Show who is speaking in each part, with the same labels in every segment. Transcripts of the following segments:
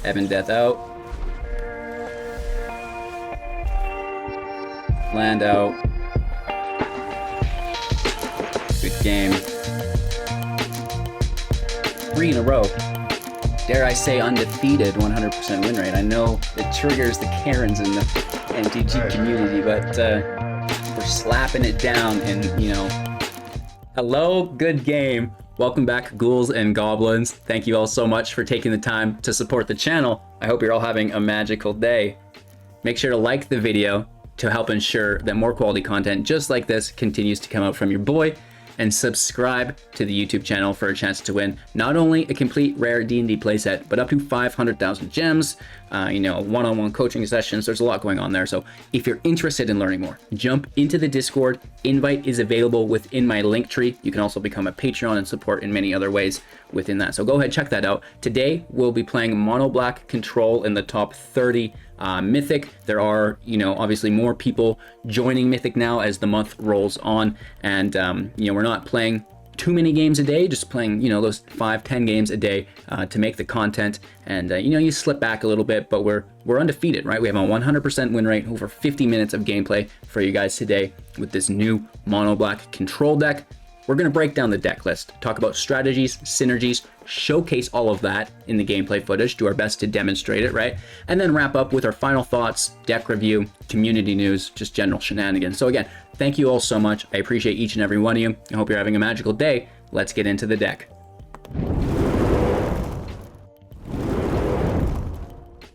Speaker 1: Ebondeath out. Land out. Good game. 3 in a row. Dare I say undefeated 100% win rate. I know it triggers the Karens in the MTG community, but we're slapping it down and, you know. Hello, good game. Welcome back, ghouls and goblins. Thank you all so much for taking the time to support the channel. I hope you're all having a magical day. Make sure to like the video to help ensure that more quality content just like this continues to come out from your boy, and subscribe to the YouTube channel for a chance to win not only a complete rare D&D playset, but up to 500,000 gems, you know, one-on-one coaching sessions. There's a lot going on there. So if you're interested in learning more, jump into the Discord. Invite is available within my link tree. You can also become a Patreon and support in many other ways within that. So go ahead, check that out. Today, we'll be playing Mono Black Control in the top 30 Mythic. There are, you know, obviously more people joining Mythic now as the month rolls on, and you know, we're not playing too many games a day, just playing, you know, those 5-10 games a day to make the content, and you know, you slip back a little bit, but we're undefeated, right? We have a 100% win rate, over 50 minutes of gameplay for you guys today with this new Mono Black Control deck. We're going to break down the deck list, talk about strategies, synergies, showcase all of that in the gameplay footage, do our best to demonstrate it, right? And then wrap up with our final thoughts, deck review, community news, just general shenanigans. So again, thank you all so much. I appreciate each and every one of you. I hope you're having a magical day. Let's get into the deck.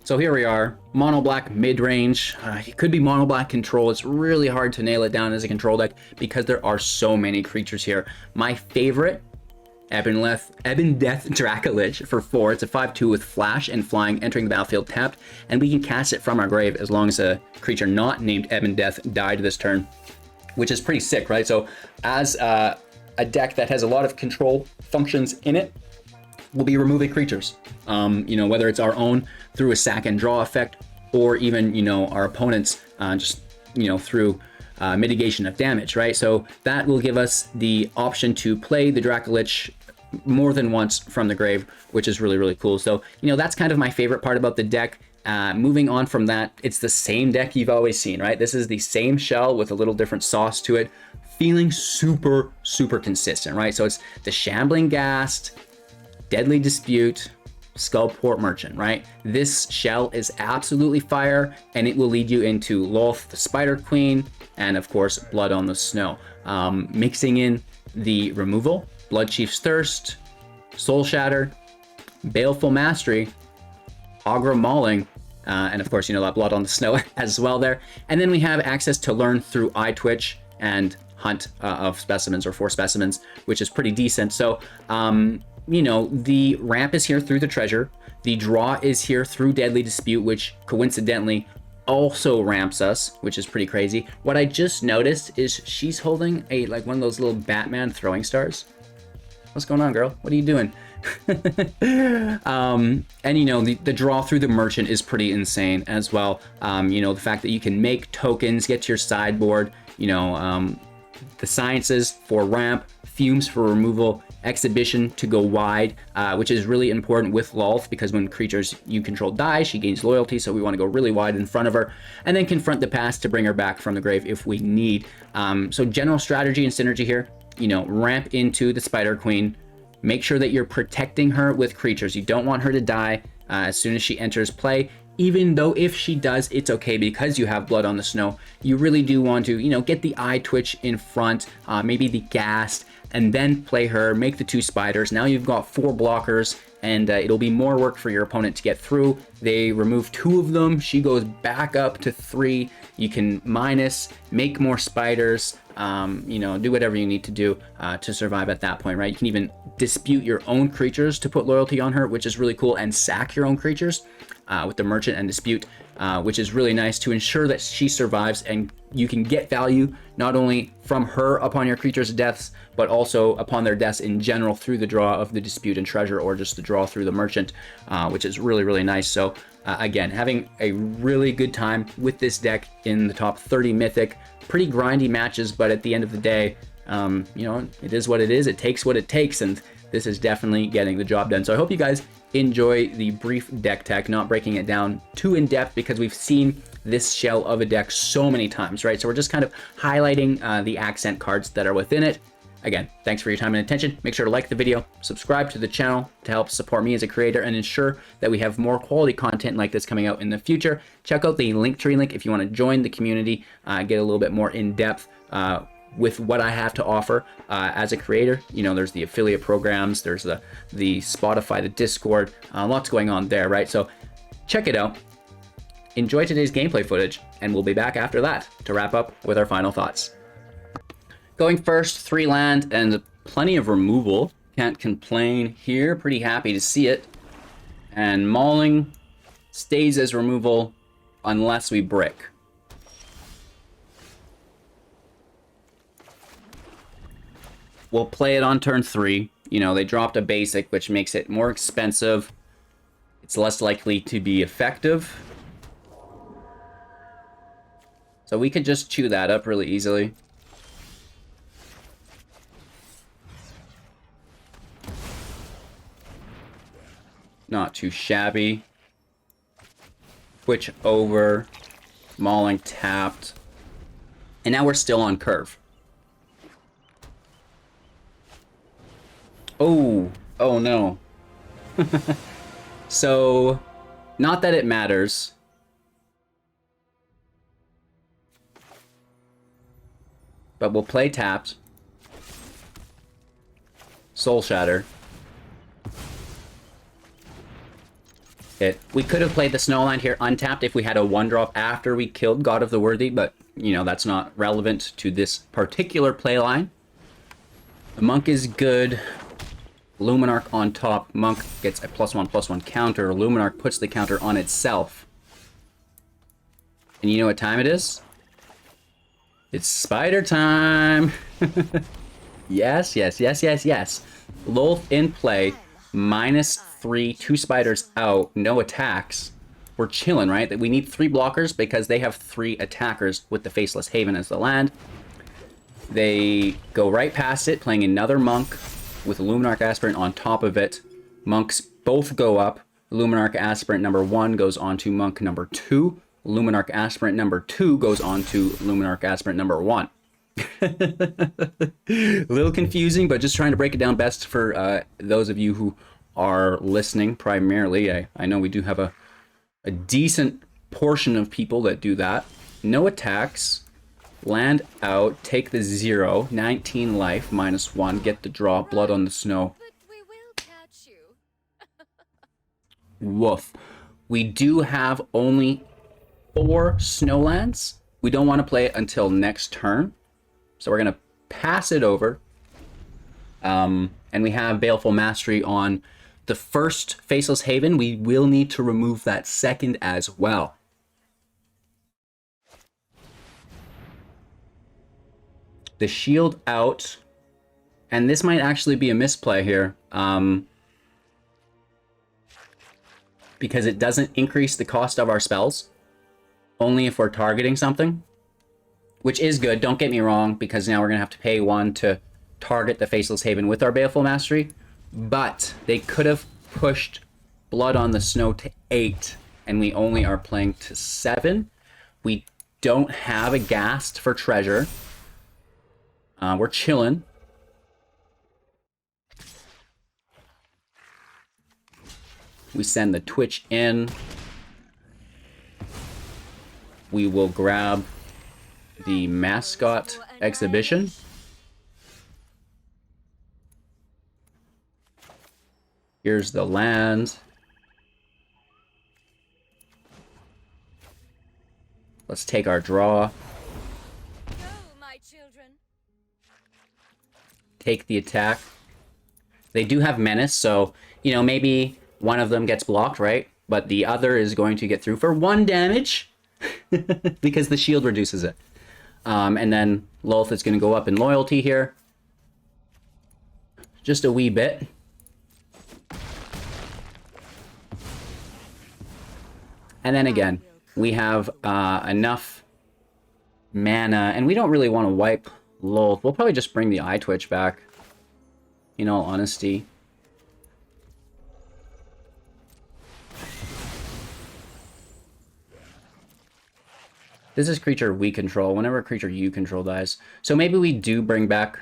Speaker 1: So here we are, Mono Black Midrange. It could be Mono Black Control. It's really hard to nail it down as a control deck because there are so many creatures here. My favorite, Ebondeath Dracolich for 4. It's a 5/2 with flash and flying, entering the battlefield tapped, and we can cast it from our grave as long as a creature not named Ebondeath died this turn, which is pretty sick, right? So as a deck that has a lot of control functions in it, we'll be removing creatures, you know, whether it's our own through a sack and draw effect, or even, you know, our opponents just, you know, through mitigation of damage, right? So that will give us the option to play the Dracolich more than once from the grave, which is really, really cool. So, you know, that's kind of my favorite part about the deck. Moving on from that, it's the same deck you've always seen, right? This is the same shell with a little different sauce to it, feeling super, super consistent, right? So it's the Shambling Ghast, Deadly Dispute, Skullport Merchant, right? This shell is absolutely fire, and it will lead you into Lolth, the Spider Queen, and of course, Blood on the Snow. Mixing in the removal, Bloodchief's Thirst, Soul Shatter, Baleful Mastery, Hagra Mauling, and of course, you know, that Blood on the Snow as well there. And then we have access to learn through Eyetwitch and hunt of specimens, or 4 specimens, which is pretty decent. So, you know, the ramp is here through the treasure. The draw is here through Deadly Dispute, which coincidentally also ramps us, which is pretty crazy. What I just noticed is she's holding a, like, one of those little Batman throwing stars. What's going on, girl? What are you doing? And you know, the draw through the merchant is pretty insane as well. You know, the fact that you can make tokens, get to your sideboard, you know, the sciences for ramp, fumes for removal, exhibition to go wide, which is really important with Lolth, because when creatures you control die, she gains loyalty, so we want to go really wide in front of her. And then confront the past to bring her back from the grave if we need. So general strategy and synergy here, you know, ramp into the Spider Queen, make sure that you're protecting her with creatures. You don't want her to die as soon as she enters play. Even though if she does, it's okay because you have Blood on the Snow. You really do want to, you know, get the Eyetwitch in front, maybe the Ghast, and then play her, make the 2 spiders. Now you've got 4 blockers, and it'll be more work for your opponent to get through. They remove 2 of them. She goes back up to 3. You can minus, make more spiders, you know, do whatever you need to do to survive at that point, right? You can even dispute your own creatures to put loyalty on her, which is really cool, and sack your own creatures with the merchant and dispute, which is really nice to ensure that she survives, and you can get value not only from her upon your creatures' deaths, but also upon their deaths in general through the draw of the dispute and treasure, or just the draw through the merchant, which is really, really nice. So again, having a really good time with this deck in the top 30 Mythic. Pretty grindy matches, but at the end of the day, you know, it is what it is. It takes what it takes, and this is definitely getting the job done. So I hope you guys enjoy the brief deck tech, not breaking it down too in depth because we've seen this shell of a deck so many times, right? So we're just kind of highlighting the accent cards that are within it. Again, thanks for your time and attention. Make sure to like the video, subscribe to the channel to help support me as a creator, and ensure that we have more quality content like this coming out in the future. Check out the Linktree link if you want to join the community, get a little bit more in depth with what I have to offer as a creator. You know, there's the affiliate programs, there's the Spotify, the Discord, lots going on there, right? So check it out. Enjoy today's gameplay footage, and we'll be back after that to wrap up with our final thoughts. Going first, 3 land and plenty of removal. Can't complain here. Pretty happy to see it. And Mauling stays as removal unless we brick. We'll play it on turn 3. You know, they dropped a basic, which makes it more expensive. It's less likely to be effective. So we could just chew that up really easily. Not too shabby. Switch over. Mauling tapped. And now we're still on curve. Oh no. So, not that it matters. But we'll play tapped. Soul Shatter. We could have played the Snowland here untapped if we had a 1-drop after we killed God of the Worthy, but, you know, that's not relevant to this particular playline. The Monk is good. Luminarch on top. Monk gets a +1/+1 counter. Luminarch puts the counter on itself. And you know what time it is? It's spider time! Yes. Lolth in play. -3, 2 spiders out, no attacks. We're chilling, right? That we need 3 blockers because they have 3 attackers with the Faceless Haven as the land. They go right past it, playing another Monk with Luminarch Aspirant on top of it. Monks both go up. Luminarch Aspirant number 1 goes on to Monk number 2. Luminarch Aspirant number 2 goes on to Luminarch Aspirant number 1. A little confusing, but just trying to break it down best for those of you who are listening primarily. I know we do have a decent portion of people that do that. No attacks. Land out. Take the 0. 19 life. -1. Get the draw. Blood on the snow. Woof. We do have only 4 snowlands. We don't want to play it until next turn. So we're going to pass it over. And we have Baleful Mastery on the first Faceless Haven. We will need to remove that second as well. The shield out. And this might actually be a misplay here. Because it doesn't increase the cost of our spells. Only if we're targeting something. Which is good, don't get me wrong, because now we're going to have to pay 1 to target the Faceless Haven with our Baleful Mastery. But they could have pushed Blood on the Snow to 8, and we only are playing to 7. We don't have a Ghast for treasure. We're chilling. We send the Twitch in. We will grab the Mascot Exhibition. Here's the land. Let's take our draw.
Speaker 2: Go, my children.
Speaker 1: Take the attack. They do have Menace, so, you know, maybe one of them gets blocked, right? But the other is going to get through for 1 damage. Because the shield reduces it. And then Lolth is going to go up in loyalty here. Just a wee bit. And then again, we have enough mana, and we don't really want to wipe Lolth. We'll probably just bring the Eyetwitch back, in all honesty. This is creature we control. Whenever a creature you control dies. So maybe we do bring back...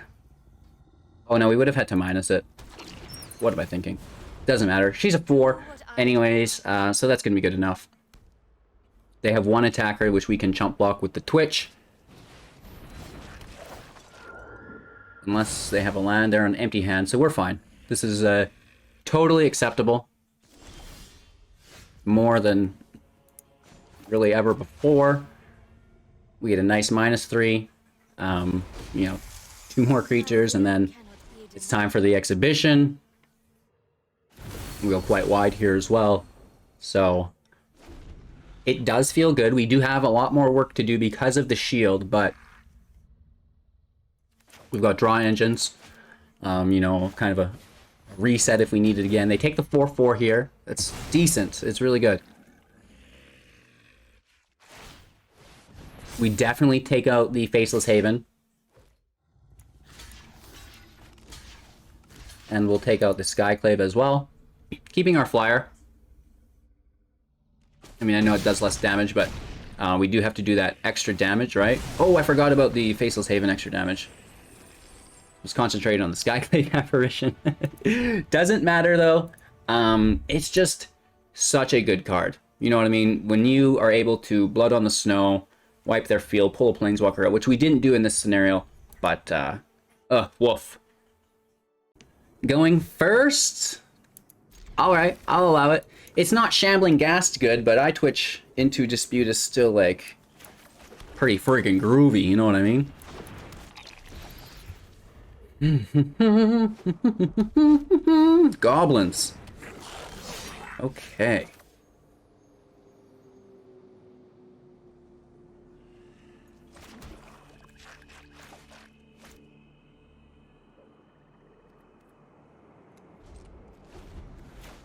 Speaker 1: Oh no, we would have had to minus it. What am I thinking? Doesn't matter. She's a 4 anyways, so that's going to be good enough. They have one attacker, which we can chump block with the Twitch. Unless they have a land, they're on empty hand, so we're fine. This is totally acceptable. More than really ever before. We get a nice -3. You know, 2 more creatures, and then it's time for the exhibition. We go quite wide here as well. So it does feel good. We do have a lot more work to do because of the shield, but we've got draw engines. You know, kind of a reset if we need it again. They take the 4/4 here. That's decent. It's really good. We definitely take out the Faceless Haven. And we'll take out the Skyclave as well. Keeping our flyer. I mean, I know it does less damage, but we do have to do that extra damage, right? Oh, I forgot about the Faceless Haven extra damage. Was concentrated on the Skyclave apparition. Doesn't matter though. It's just such a good card. You know what I mean? When you are able to Blood on the Snow, wipe their field, pull a Planeswalker out, which we didn't do in this scenario, but woof. Going first. All right, I'll allow it. It's not Shambling Ghast good, but Eyetwitch into Dispute is still like pretty freaking groovy. You know what I mean? Goblins. Okay.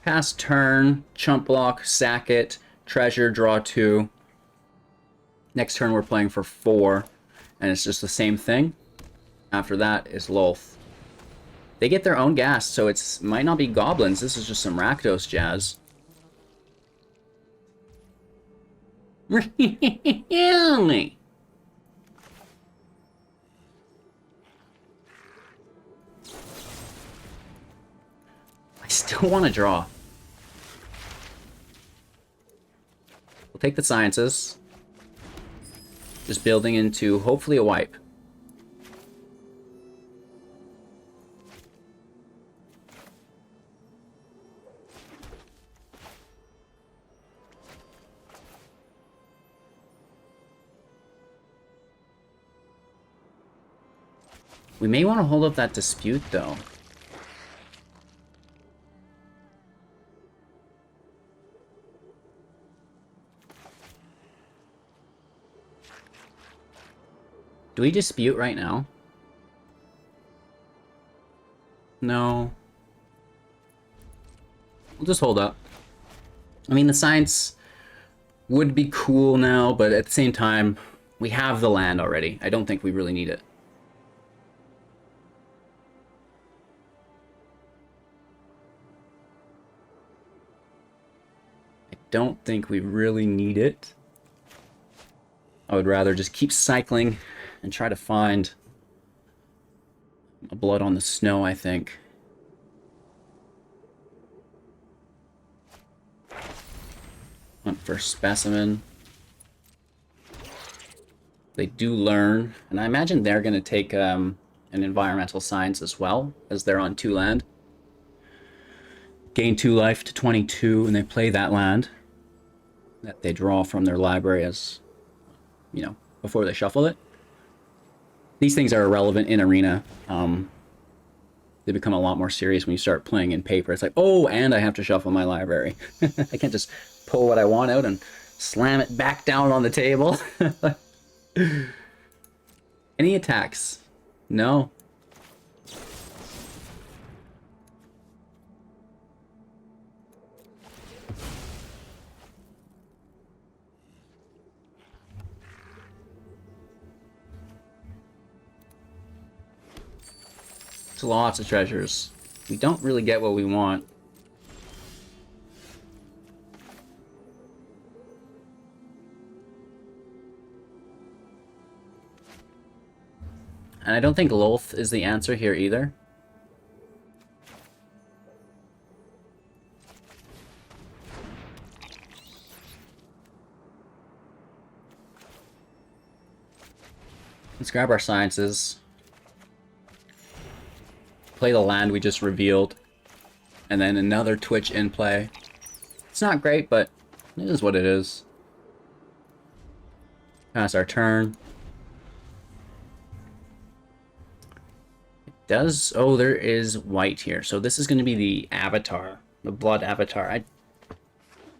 Speaker 1: Pass turn, chump block, sack it, treasure, draw 2. Next turn we're playing for 4, and it's just the same thing. After that is Lolth. They get their own Ghast, so it might not be goblins. This is just some Rakdos jazz. Really? I still want to draw. We'll take the Sciences. Just building into, hopefully, a wipe. We may want to hold up that Dispute, though. Do we Dispute right now? No. We'll just hold up. I mean, the Science would be cool now, but at the same time, we have the land already. I don't think we really need it. Don't think we really need it. I would rather just keep cycling and try to find a Blood on the Snow, I think. Hunt for Specimen. They do learn, and I imagine they're going to take an Environmental Science as well, as they're on 2 land. Gain 2 life to 22, and they play that land that they draw from their library as, you know, before they shuffle it. These things are irrelevant in Arena. They become a lot more serious when you start playing in paper. It's like, oh, and I have to shuffle my library. I can't just pull what I want out and slam it back down on the table. Any attacks? No. It's lots of treasures. We don't really get what we want. And I don't think Lolth is the answer here either. Let's grab our sciences. Play the land we just revealed. And then another Twitch in play. It's not great, but it is what it is. Pass our turn. It does... Oh, there is white here. So this is going to be the avatar. The blood avatar. I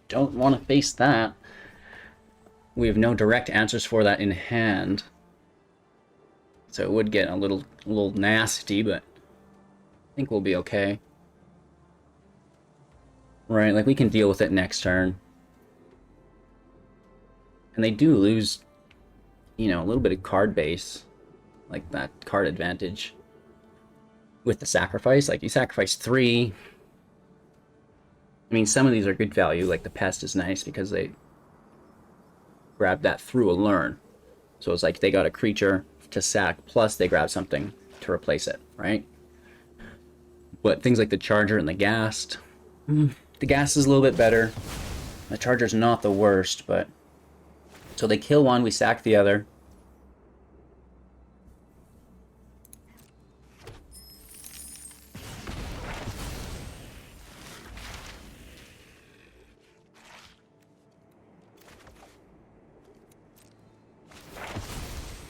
Speaker 1: don't want to face that. We have no direct answers for that in hand. So it would get a little nasty, but I think we'll be okay. Right, like we can deal with it next turn. And they do lose, you know, a little bit of card base. Like that card advantage. With the sacrifice, like you sacrifice 3. I mean, some of these are good value, like the Pest is nice because they grab that through a learn. So it's like they got a creature to sack, plus they grab something to replace it, right? But things like the Charger and the Ghast, the Ghast is a little bit better. The Charger's not the worst, but... So they kill one, we sack the other.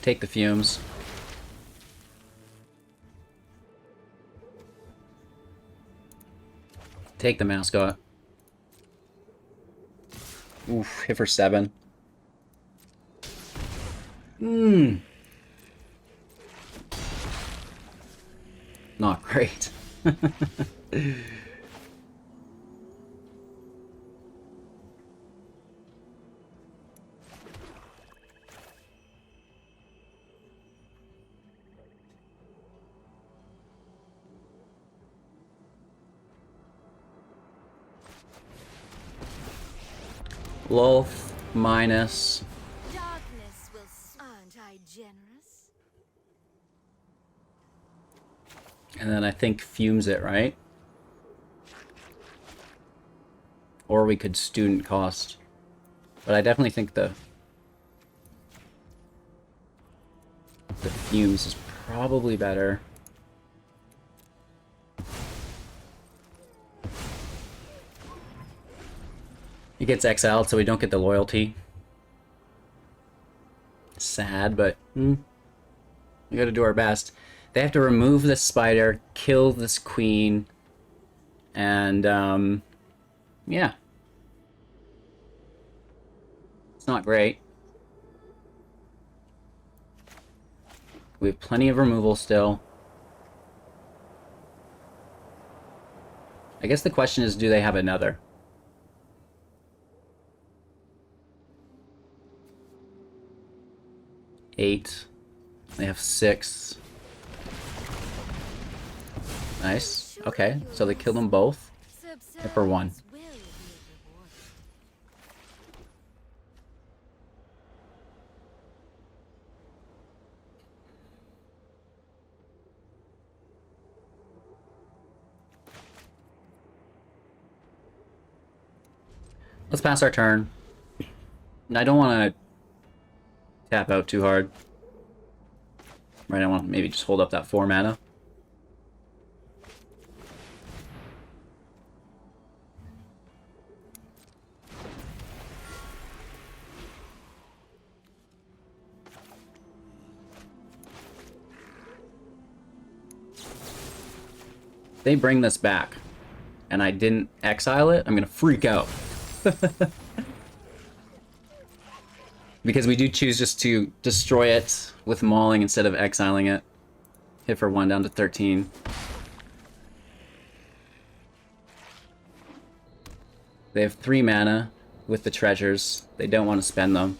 Speaker 1: Take the Fumes. Take the Mascot. Oof, hit for 7. Not great. Lolth minus.
Speaker 2: Darkness will. Aren't I generous?
Speaker 1: And then I think Fumes it, right? Or we could student cost. But I definitely think the Fumes is probably better. He gets exiled, so we don't get the loyalty. Sad, but we gotta do our best. They have to remove this spider, kill this queen, and yeah. It's not great. We have plenty of removal still. I guess the question is, do they have another? Eight. They have 6. Nice. Okay, so they killed them both. Hit for 1. Let's pass our turn. I don't want to tap out too hard. Right, I want to maybe just hold up that 4 mana. They bring this back, and I didn't exile it, I'm gonna freak out. Because we do choose just to destroy it with Mauling instead of exiling it. Hit for 1 down to 13. They have 3 mana with the treasures. They don't want to spend them.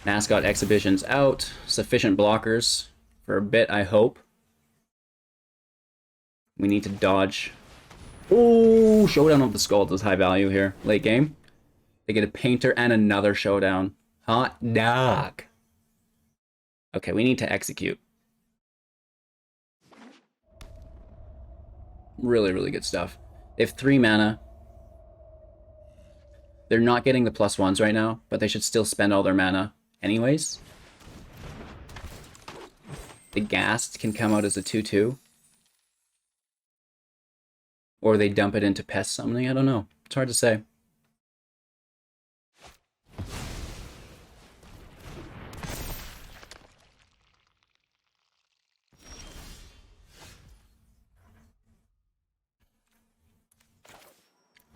Speaker 1: Mascot Exhibition's out. Sufficient blockers for a bit, I hope. We need to dodge. Oh, Showdown of the Skulls is high value here. Late game. They get a Painter and another Showdown. Hot dog. Okay, we need to execute. Really, really good stuff. They have 3 mana. They're not getting the +1s right now, but they should still spend all their mana anyways. The Ghast can come out as a 2/2. Or they dump it into Pest Summoning, I don't know. It's hard to say.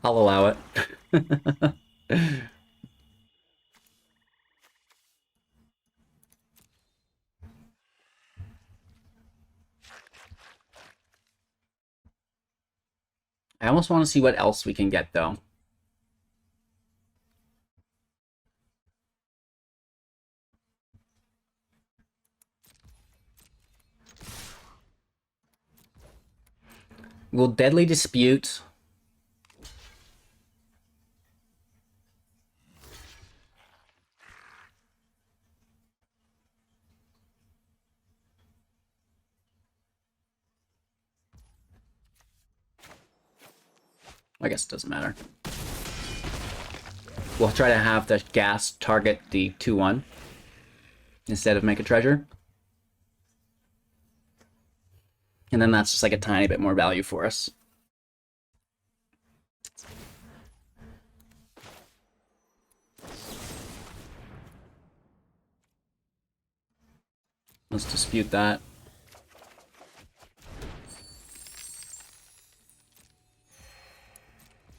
Speaker 1: I'll allow it. I almost want to see what else we can get, though. Will Deadly Dispute... I guess it doesn't matter. We'll try to have the Ghast target the 2/1 instead of make a treasure. And then that's just like a tiny bit more value for us. Let's dispute that.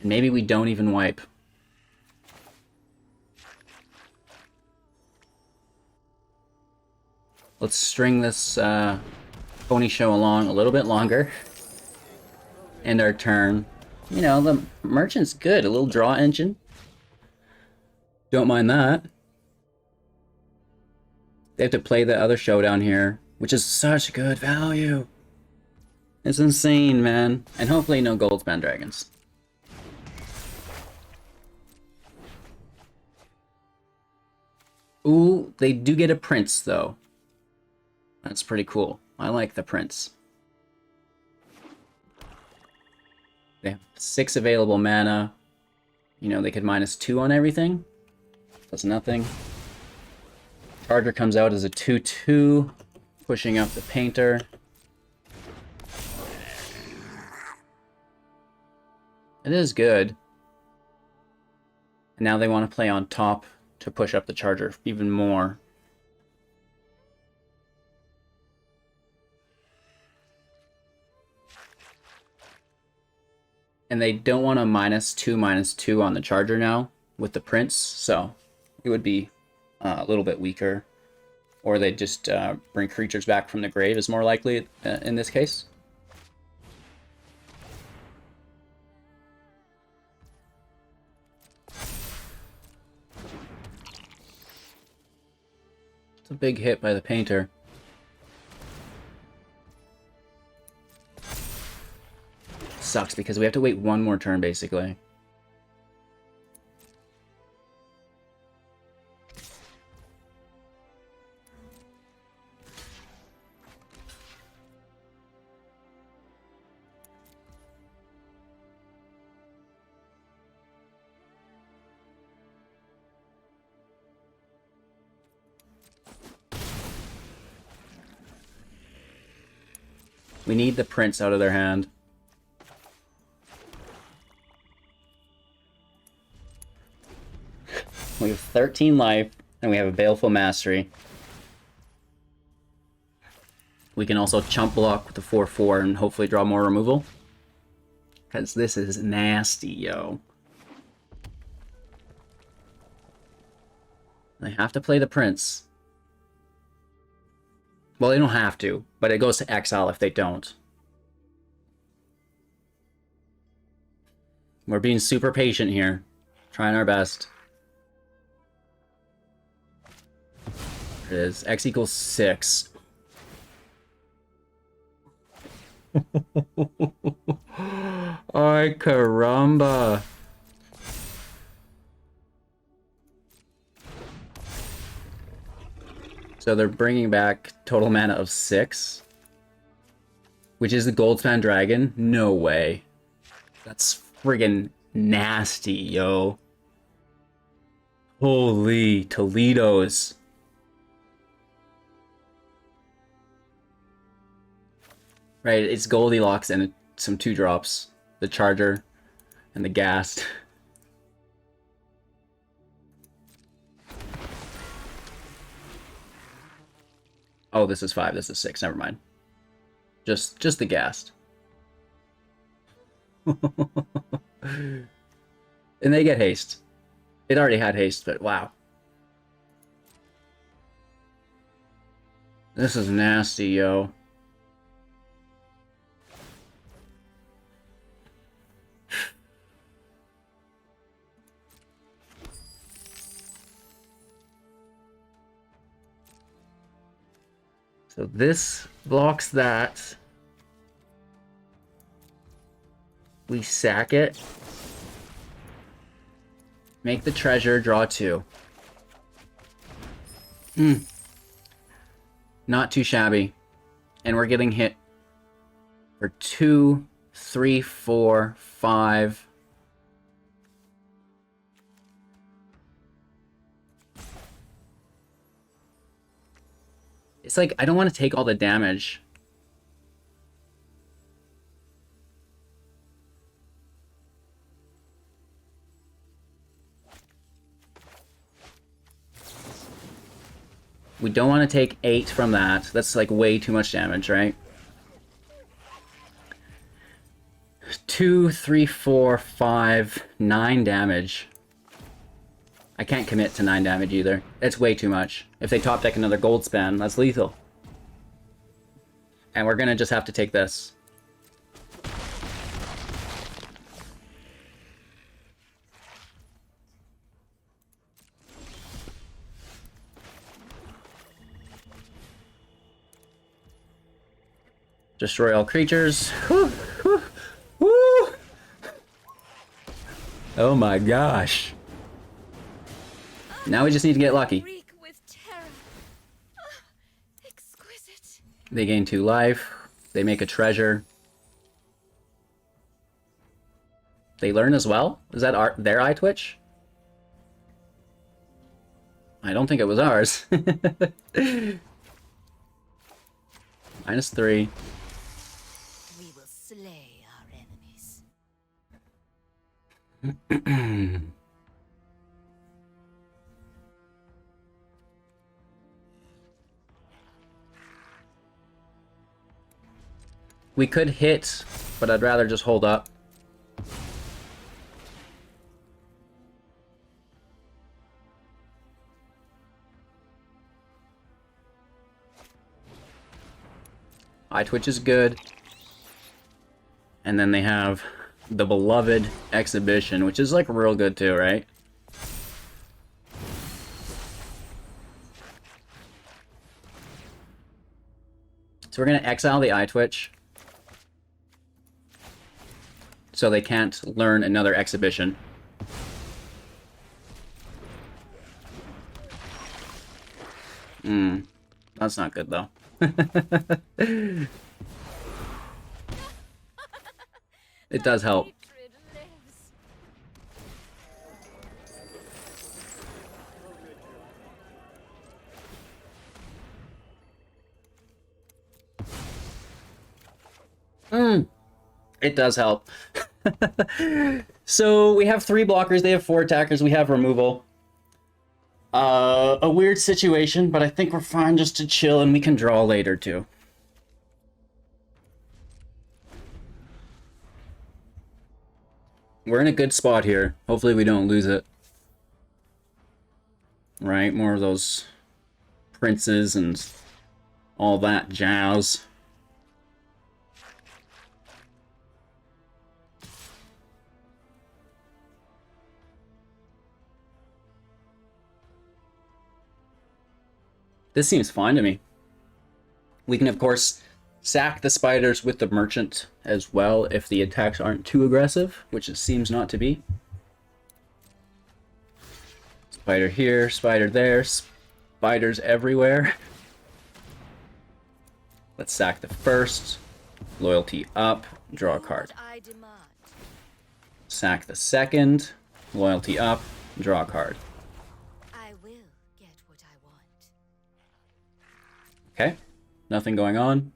Speaker 1: And maybe we don't even wipe. Let's string this pony show along a little bit longer. End our turn. You know, the merchant's good. A little draw engine. Don't mind that. They have to play the other showdown here, which is such good value. It's insane, man. And hopefully no Goldspan Dragons. Ooh, they do get a prince, though. That's pretty cool. I like the prince. They have 6 available mana. You know, they could -2 on everything. Does nothing. Charger comes out as a 2/2, pushing up the Painter. It is good. And now they want to play on top to push up the Charger even more. And they don't want a -2/-2 on the Charger now with the Prince, so it would be a little bit weaker. Or they just bring creatures back from the grave is more likely in this case. It's a big hit by the Painter. Sucks because we have to wait one more turn basically. We need the Prince out of their hand. We have 13 life, and we have a Baleful Mastery. We can also chump block with the 4/4 and hopefully draw more removal. Because this is nasty, yo. They have to play the Prince. Well, they don't have to, but it goes to exile if they don't. We're being super patient here. Trying our best. There it is. X equals 6. Ay, caramba. So they're bringing back total mana of 6. Which is the Goldspan Dragon? No way. That's friggin' nasty, yo. Holy Toledo's. Right, it's Goldilocks and some 2-drops. The Charger and the Ghast. Oh, this is 5, this is 6, never mind. Just the Ghast. And they get haste. It already had haste, but wow. This is nasty, yo. So this blocks that. We sack it. Make the treasure, draw 2. Not too shabby. And we're getting hit for 2, 3, 4, 5. It's like, I don't want to take all the damage. We don't want to take 8 from that. That's like way too much damage, right? 2, 3, 4, 5, 9 damage. I can't commit to 9 damage either. That's way too much. If they top deck another Goldspan, that's lethal. And we're gonna just have to take this. Destroy all creatures. Whew, whew, whew. Oh my gosh. Now we just need to get lucky. They gain 2 life. They make a treasure. They learn as well? Is that their Eyetwitch? I don't think it was ours. -3.
Speaker 2: We will slay our enemies.
Speaker 1: We could hit, but I'd rather just hold up. Eyetwitch is good. And then they have the beloved Exhibition, which is like real good too, right? So we're gonna exile the Eyetwitch. So they can't learn another Exhibition. That's not good though. It does help. It does help. So we have 3 blockers, they have 4 attackers, we have removal. A weird situation, but I think we're fine just to chill and we can draw later too. We're in a good spot here. Hopefully we don't lose it. Right, more of those princes and all that jazz. This seems fine to me. We can, of course, sack the spiders with the merchant as well if the attacks aren't too aggressive, which it seems not to be. Spider here, spider there, spiders everywhere. Let's sack the first. Loyalty up. Draw a card.
Speaker 2: What I demand.
Speaker 1: Sack the second. Loyalty up. Draw a card.
Speaker 2: I will get what I want.
Speaker 1: Okay. Nothing going on.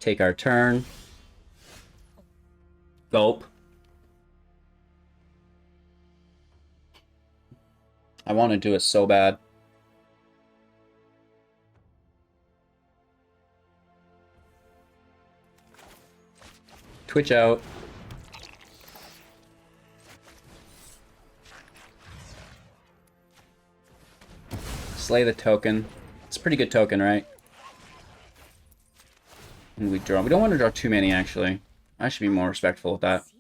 Speaker 1: Take our turn. Gulp. I want to do it so bad. Twitch out. Slay the token. It's a pretty good token, right? And we draw. We don't want to draw too many, actually. I should be more respectful with that.
Speaker 2: Secret.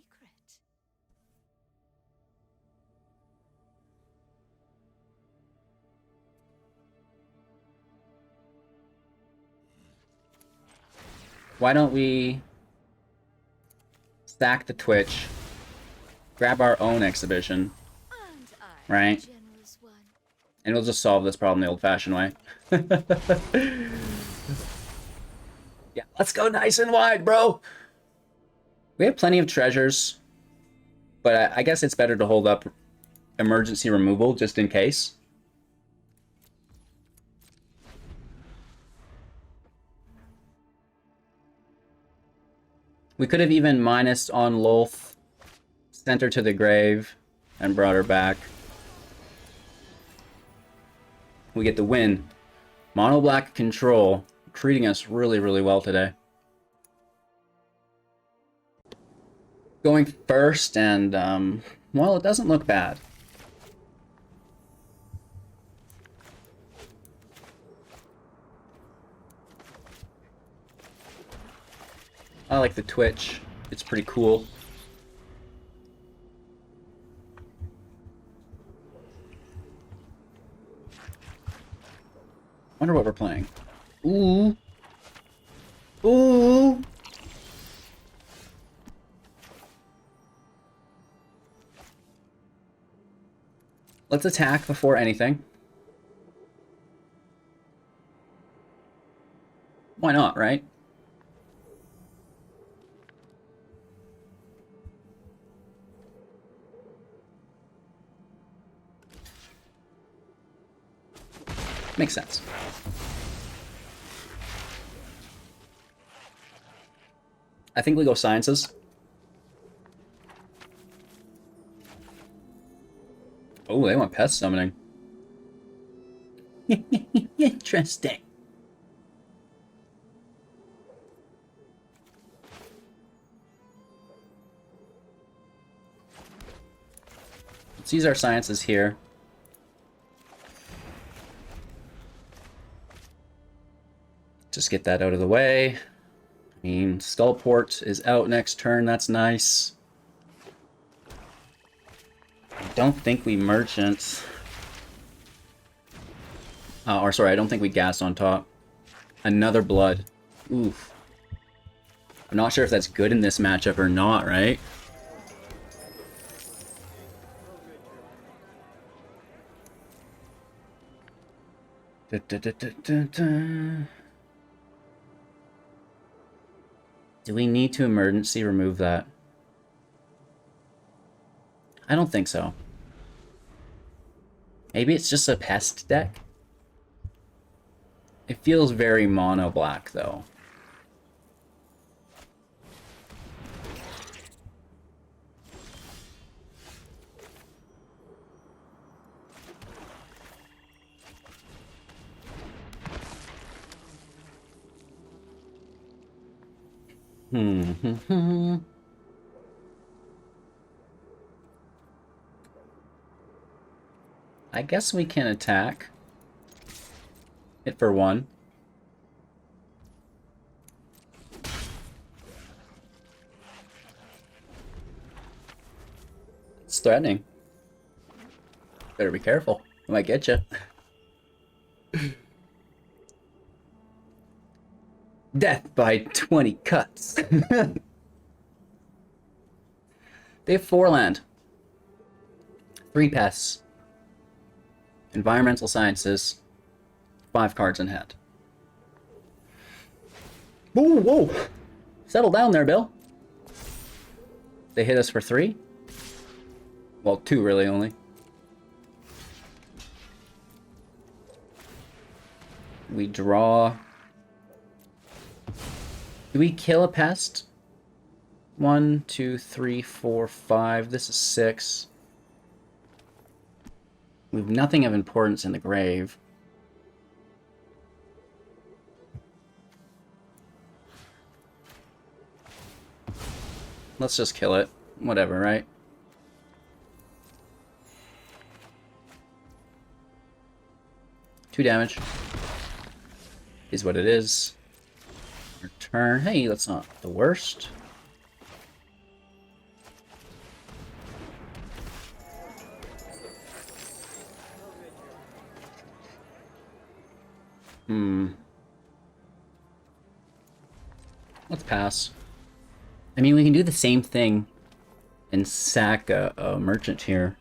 Speaker 1: Why don't we stack the Twitch, grab our own exhibition,
Speaker 2: And I,
Speaker 1: right?
Speaker 2: generous one.
Speaker 1: And we'll just solve this problem the old-fashioned way. Yeah, let's go nice and wide, bro. We have plenty of treasures, but I guess it's better to hold up emergency removal just in case. We could have even minused on Lolth, sent her to the grave, and brought her back. We get the win. Mono black control, treating us really, really well today. Going first, and, well, it doesn't look bad. I like the Twitch. It's pretty cool. Wonder what we're playing. Ooh. Ooh. Let's attack before anything. Why not, right? Makes sense. I think we go sciences. Oh, they want pest summoning. Interesting. Let's use our sciences here. Just get that out of the way. I mean, Skullport is out next turn. That's nice. I don't think we merchant. Or sorry, I don't think we gas on top. Another blood. Oof. I'm not sure if that's good in this matchup or not, right? Da, da, da, da, da, da. Do we need to emergency remove that? I don't think so. Maybe it's just a pest deck? It feels very mono black though. I guess we can attack. Hit for one. It's threatening. Better be careful. It might get you. Death by 20 cuts. They have 4 land. 3 pests. Environmental sciences. 5 cards in hand. Ooh, whoa! Settle down there, Bill. They hit us for 3? Well, 2 really only. We draw. Do we kill a pest? 1, 2, 3, 4, 5. This is 6. We have nothing of importance in the grave. Let's just kill it. Whatever, right? Two damage. Is what it is. Return. Hey, that's not the worst. Let's pass. I mean, we can do the same thing and sack a merchant here.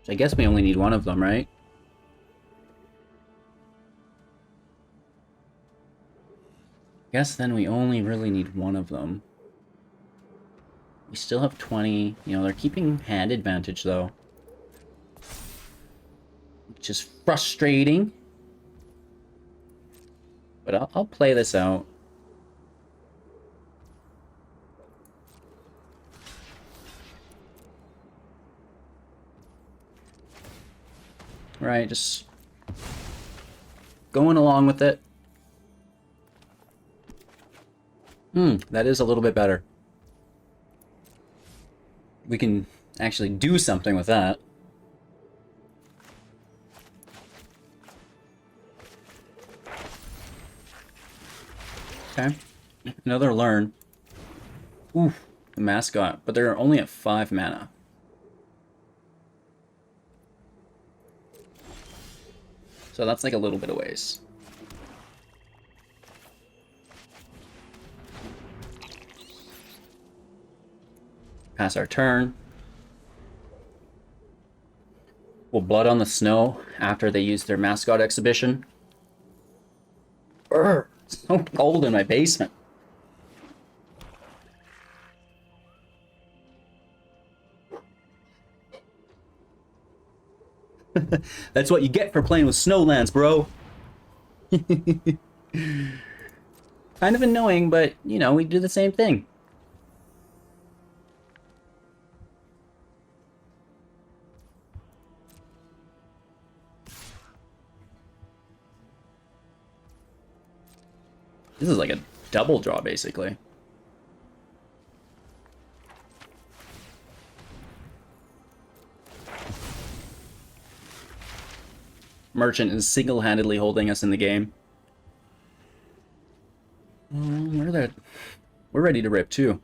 Speaker 1: So I guess we only need one of them, right? Guess then we only really need one of them. We still have 20. You know, they're keeping hand advantage, though. Which is frustrating. But I'll play this out. Right, just going along with it. That is a little bit better. We can actually do something with that. Okay. Another learn. Oof, the mascot, but they're only at 5 mana. So that's like a little bit of ways. Pass our turn. We'll Blood on the Snow after they use their Mascot Exhibition. Brr, it's so cold in my basement. That's what you get for playing with Snowlands, bro. Kind of annoying, but, you know, we do the same thing. This is like a double draw, basically. Merchant is single-handedly holding us in the game. We're ready to rip, too.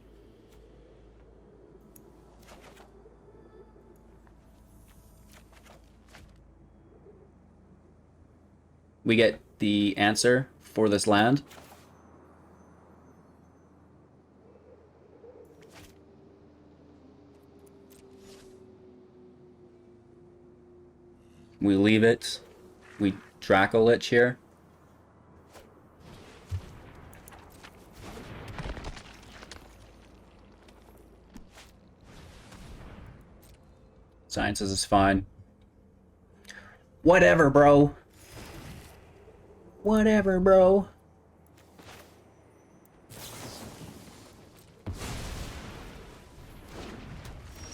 Speaker 1: We get the answer for this land. We leave it. We Dracolich here. Sciences is fine. Whatever, bro. Whatever, bro.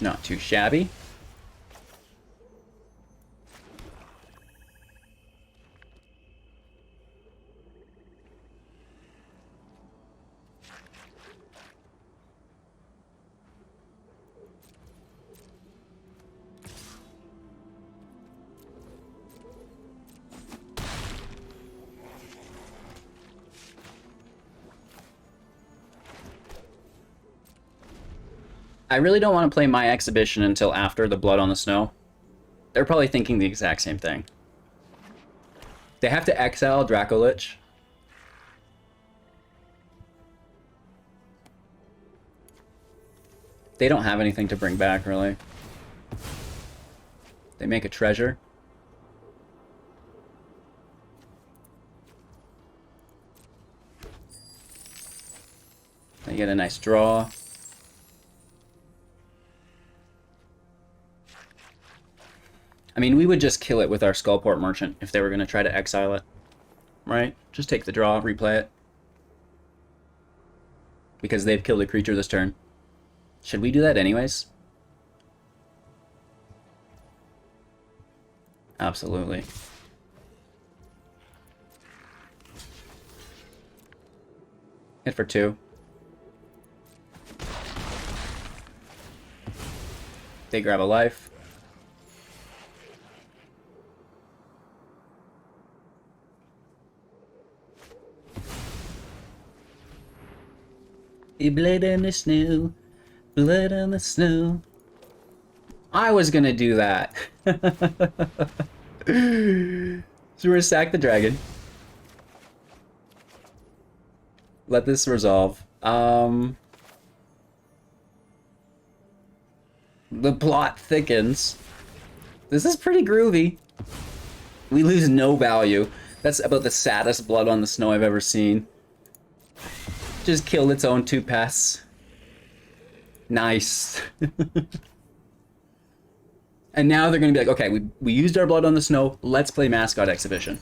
Speaker 1: Not too shabby. I really don't want to play my exhibition until after the Blood on the Snow. They're probably thinking the exact same thing. They have to exile Dracolich. They don't have anything to bring back, really. They make a treasure. get a nice draw. I mean, we would just kill it with our Skullport Merchant if they were going to try to exile it. Right? Just take the draw, replay it. Because they've killed a creature this turn. Should we do that anyways? Absolutely. Hit for 2. They grab a life. Blood on the snow. Blood on the snow. I was gonna do that. So we're gonna sack the dragon. Let this resolve. The plot thickens. This is pretty groovy. We lose no value. That's about the saddest blood on the snow I've ever seen. Just killed its own 2 pests. Nice. And now they're going to be like, okay, we used our blood on the snow. Let's play Mascot Exhibition.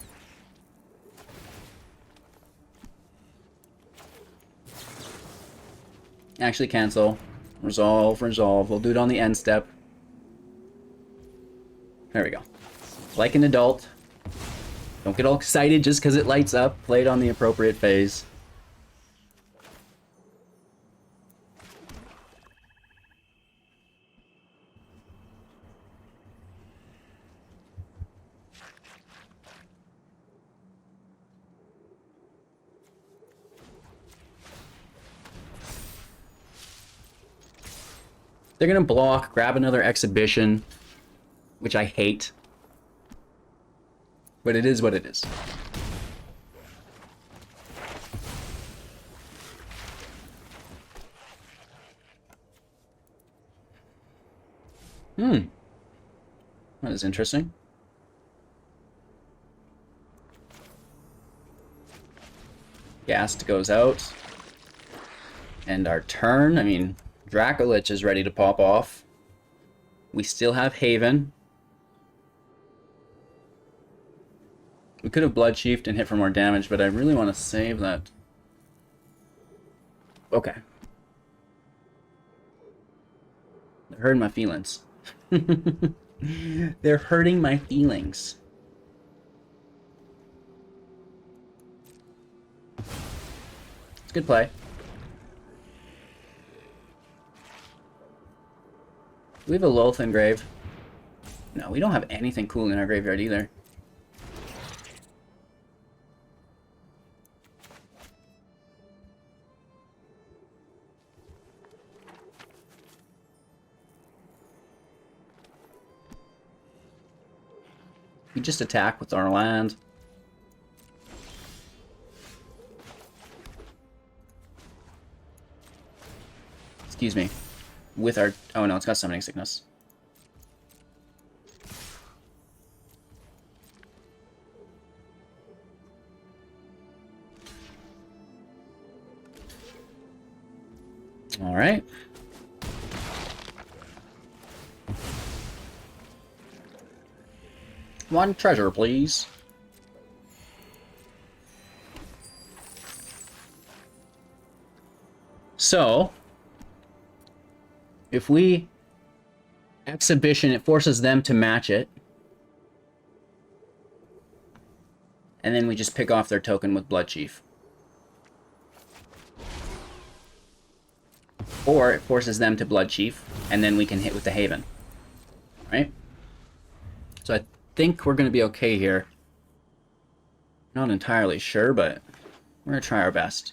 Speaker 1: Actually cancel. Resolve, resolve. We'll do it on the end step. There we go. Like an adult. Don't get all excited just because it lights up. Play it on the appropriate phase. They're gonna block, grab another exhibition, which I hate. But it is what it is. That is interesting. Ghast goes out. And our turn, I mean, Dracolich is ready to pop off. We still have Haven. We could have Bloodchiefed and hit for more damage, but I really want to save that. Okay. They're hurting my feelings. They're hurting my feelings. It's a good play. Do we have a Lolth in grave? No, we don't have anything cool in our graveyard either. We just attack with our land. Excuse me. With our... Oh no, it's got Summoning Sickness. Alright. One treasure, please. So... if we exhibition, it forces them to match it. And then we just pick off their token with Bloodchief. Or it forces them to Bloodchief, and then we can hit with the Haven. Right? So I think we're going to be okay here. Not entirely sure, but we're going to try our best.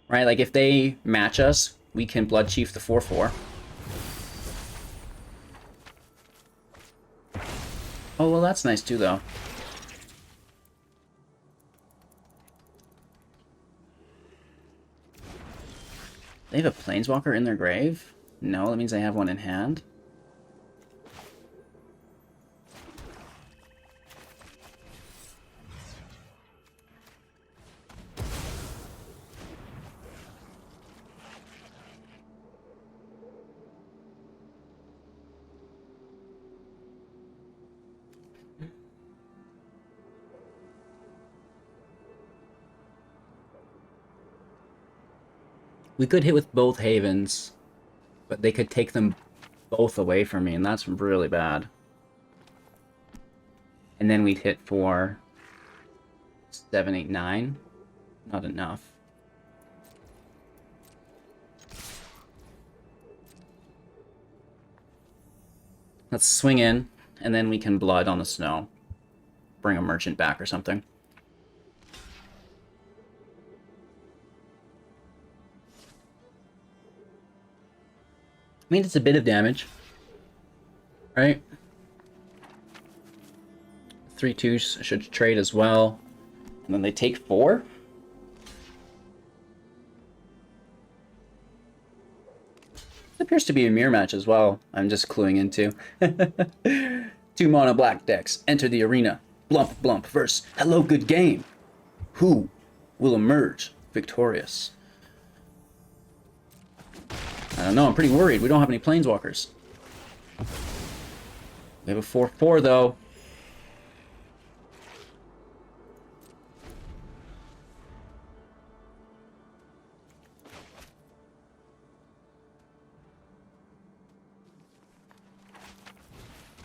Speaker 1: Right? Like if they match us, we can Bloodchief the 4/4. Oh, well, that's nice too, though. They have a Planeswalker in their grave? No, that means they have one in hand. We could hit with both Havens, but they could take them both away from me, and that's really bad. And then we'd hit for 7, 8, 9. Not enough. Let's swing in, and then we can blood on the snow. Bring a merchant back or something. I mean, it's a bit of damage, right? 3/2s should trade as well. And then they take 4? It appears to be a mirror match as well. I'm just cluing into. 2 mono black decks enter the arena. Blump Blump versus Hello Good Game. Who will emerge victorious? I don't know, I'm pretty worried. We don't have any planeswalkers. We have a 4/4 though.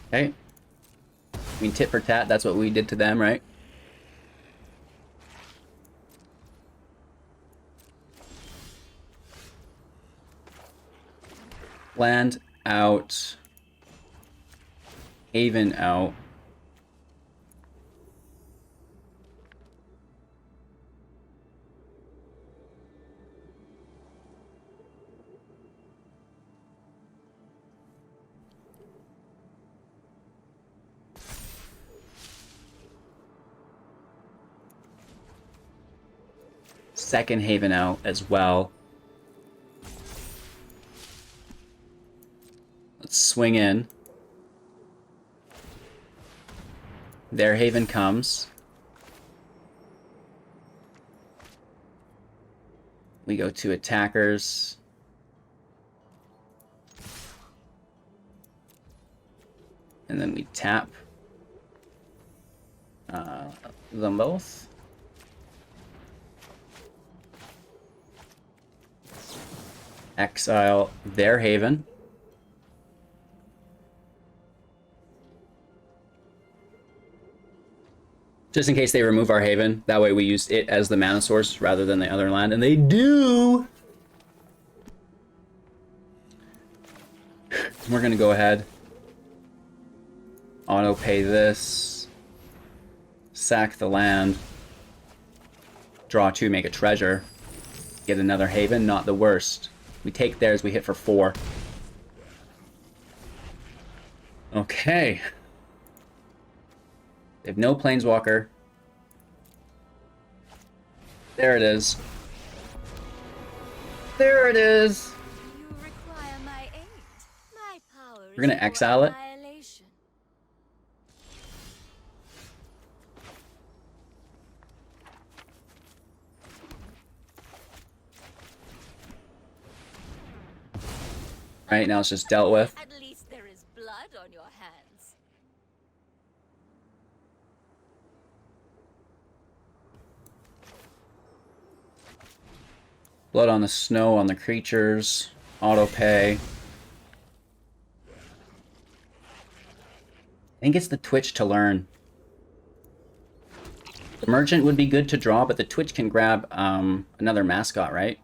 Speaker 1: Okay. I mean, tit for tat, that's what we did to them, right? Land out. Haven out. Second Haven out as well. Let's swing in. Their Haven comes. We go to attackers. And then we tap them both. Exile their Haven. Just in case they remove our Haven. That way we use it as the mana source rather than the other land. And they do! We're going to go ahead. Auto pay this. Sack the land. Draw 2, make a treasure. Get another Haven, not the worst. We take theirs, we hit for 4. Okay. They have no Planeswalker. There it is. There it is!
Speaker 2: You require my aid. My power
Speaker 1: We're gonna
Speaker 2: is your
Speaker 1: exile it.
Speaker 2: annihilation.
Speaker 1: Right, now it's just dealt with.
Speaker 2: At least there is blood on your hands.
Speaker 1: Blood on the snow on the creatures. Auto pay. I think it's the Twitch to learn. The Merchant would be good to draw, but the Twitch can grab another Mascot, right?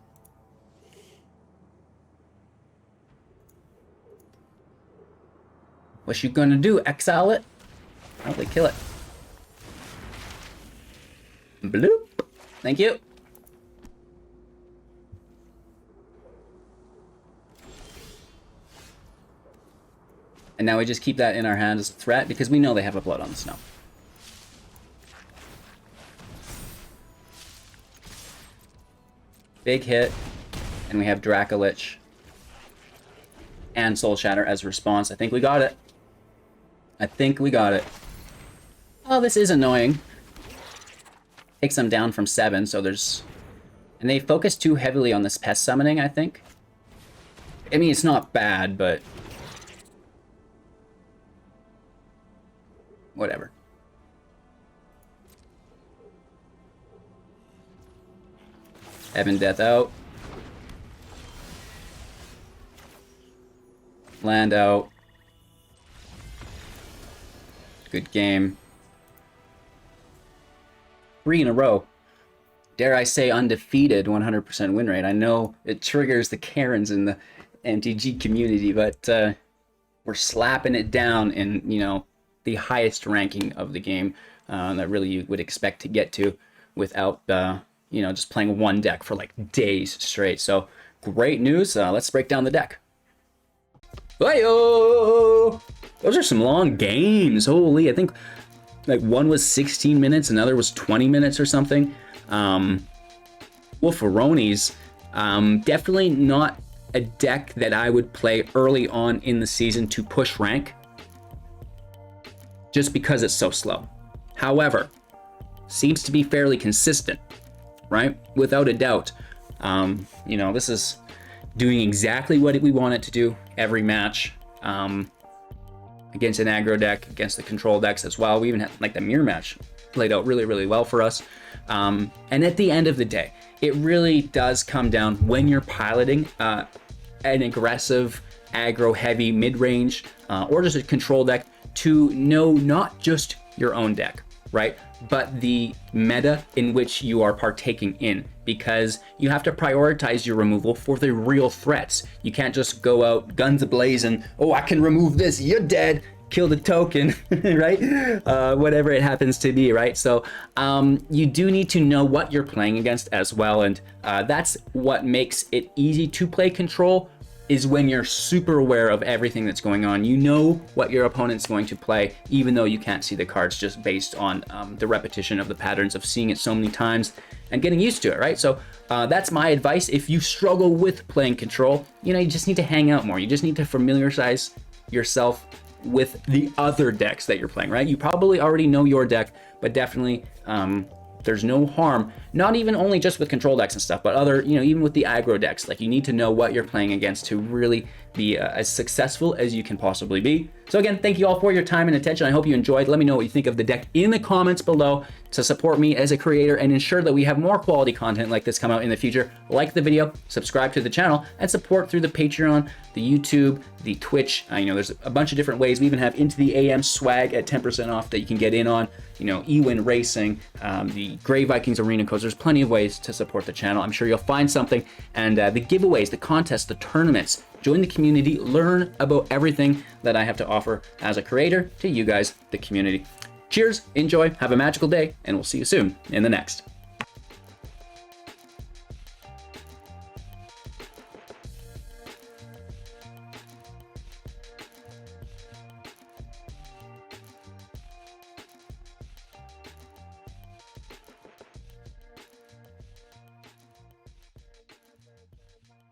Speaker 1: What's you gonna do? Exile it? Probably kill it. Bloop. Thank you. And now we just keep that in our hand as a threat because we know they have a Blood on the Snow. Big hit. And we have Dracolich and Soul Shatter as response. I think we got it. I think we got it. Oh, this is annoying. Takes them down from 7, so there's... And they focus too heavily on this pest summoning, I think. I mean, it's not bad, but... Whatever. Ebondeath out. Land out. Good game. 3 in a row. Dare I say undefeated 100% win rate. I know it triggers the Karens in the MTG community, but we're slapping it down in, you know, the highest ranking of the game that really you would expect to get to without, you know, just playing one deck for like days straight. So great news. Let's break down the deck. Hey-o! Those are some long games. Holy, I think like one was 16 minutes, another was 20 minutes or something. Wolferoni's definitely not a deck that I would play early on in the season to push rank, just because it's so slow. However, seems to be fairly consistent, right? Without a doubt. You know, this is doing exactly what we want it to do every match. Against an aggro deck, against the control decks as well. We even had like the mirror match played out really, really well for us. And at the end of the day, it really does come down when you're piloting an aggressive, aggro heavy mid-range or just a control deck to know not just your own deck, right? But the meta in which you are partaking in, because you have to prioritize your removal for the real threats. You can't just go out guns ablazing, oh, I can remove this, you're dead, kill the token, right? Whatever it happens to be, right? So you do need to know what you're playing against as well, and that's what makes it easy to play control, is when you're super aware of everything that's going on. You know what your opponent's going to play, even though you can't see the cards, just based on the repetition of the patterns of seeing it so many times and getting used to it, right? So that's my advice. If you struggle with playing control, you know, you just need to hang out more. You just need to familiarize yourself with the other decks that you're playing, right? You probably already know your deck, but definitely there's no harm, not even only just with control decks and stuff, but other, you know, even with the aggro decks. Like, you need to know what you're playing against to really be as successful as you can possibly be. So again, thank you all for your time and attention. I hope you enjoyed. Let me know what you think of the deck in the comments below to support me as a creator and ensure that we have more quality content like this come out in the future. Like the video, subscribe to the channel, and support through the Patreon, the YouTube, the Twitch. You know, there's a bunch of different ways. We even have Into the AM swag at 10% off that you can get in on. You know, EWIN Racing, the Grey Vikings Arena Codes. There's plenty of ways to support the channel. I'm sure you'll find something. And the giveaways, the contests, the tournaments. Join the community, learn about everything that I have to offer as a creator to you guys, the community. Cheers, enjoy, have a magical day, and we'll see you soon in the next.